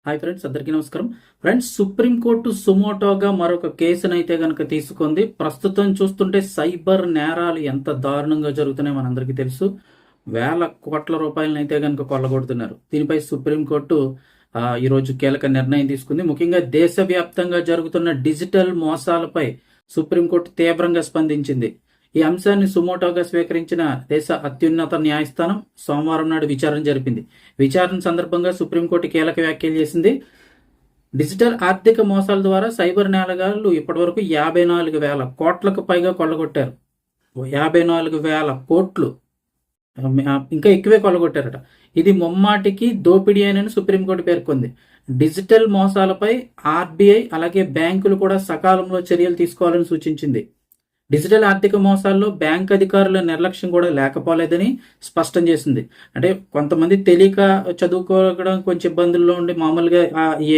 Hi friends, అందరికీ నమస్కారం. Friends, supreme court సుమోటోగా మరొక కేసునైతే గనక తీసుకుంది. ప్రస్తుతం చూస్తుంటే సైబర్ నేరాలు ఎంత దారుణంగా జరుగుతున్నాయో మనందరికీ తెలుసు. వేల కోట్ల రూపాయలనైతే గనక కొల్లగొడుతున్నారు. దీనిపై సుప్రీంకోర్టు ఈరోజు కీలక నిర్ణయం తీసుకుంది. ముఖ్యంగా దేశవ్యాప్తంగా జరుగుతున్న డిజిటల్ మోసాలపై సుప్రీంకోర్టు తీవ్రంగా స్పందించింది. ఈ అంశాన్ని సుమోటోగా స్వీకరించిన దేశ అత్యున్నత న్యాయస్థానం సోమవారం నాడు విచారణ జరిపింది. విచారణ సందర్భంగా సుప్రీంకోర్టు కీలక వ్యాఖ్యలు చేసింది. డిజిటల్ ఆర్థిక మోసాల ద్వారా సైబర్ నేరగాళ్లు ఇప్పటివరకు 54,000 కోట్లకు పైగా కొల్లగొట్టారు. 54,000 కోట్లు ఇంకా ఎక్కువే కొల్లగొట్టారట. ఇది ముమ్మాటికి దోపిడీ అని సుప్రీంకోర్టు పేర్కొంది. డిజిటల్ మోసాలపై ఆర్బీఐ అలాగే బ్యాంకులు కూడా సకాలంలో చర్యలు తీసుకోవాలని సూచించింది. డిజిటల్ ఆర్థిక మోసాల్లో బ్యాంక్ అధికారుల నిర్లక్ష్యం కూడా లేకపోలేదని స్పష్టం చేసింది. అంటే కొంతమంది తెలియక చదువుకోవడం కొంచెం ఇబ్బందుల్లో ఉండి మామూలుగా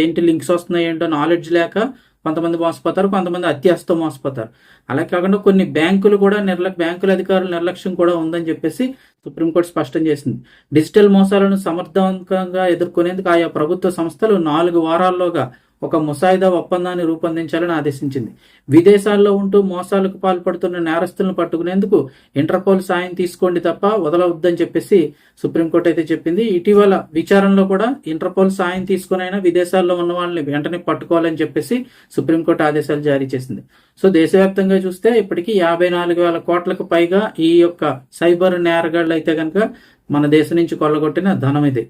ఏంటి లింక్స్ వస్తున్నాయి ఏంటో నాలెడ్జ్ లేక కొంతమంది మోసపోతారు, కొంతమంది అత్యాశతో మోసపోతారు. అలా కాకుండా కొన్ని బ్యాంకులు కూడా బ్యాంకుల అధికారుల నిర్లక్ష్యం కూడా ఉందని చెప్పేసి సుప్రీంకోర్టు స్పష్టం చేసింది. డిజిటల్ మోసాలను సమర్థవంతంగా ఎదుర్కొనేందుకు ఆయా ప్రభుత్వ సంస్థలు 4 వారాల్లోగా ఒక ముసాయిదా ఒప్పందాన్ని రూపొందించాలని ఆదేశించింది. విదేశాల్లో ఉంటూ మోసాలకు పాల్పడుతున్న నేరస్తులను పట్టుకునేందుకు ఇంటర్పోల్ సాయం తీసుకోండి తప్ప వదలవద్దని చెప్పేసి సుప్రీంకోర్టు అయితే చెప్పింది. ఇటీవల విచారణలో కూడా ఇంటర్పోల్ సాయం తీసుకునైనా విదేశాల్లో ఉన్న వాళ్ళని వెంటనే పట్టుకోవాలని చెప్పేసి సుప్రీంకోర్టు ఆదేశాలు జారీ చేసింది. సో దేశవ్యాప్తంగా చూస్తే ఇప్పటికీ 54,000 కోట్లకు పైగా ఈ యొక్క సైబర్ నేరగాళ్ళు అయితే కనుక మన దేశం నుంచి కొల్లగొట్టిన ధనం ఇది.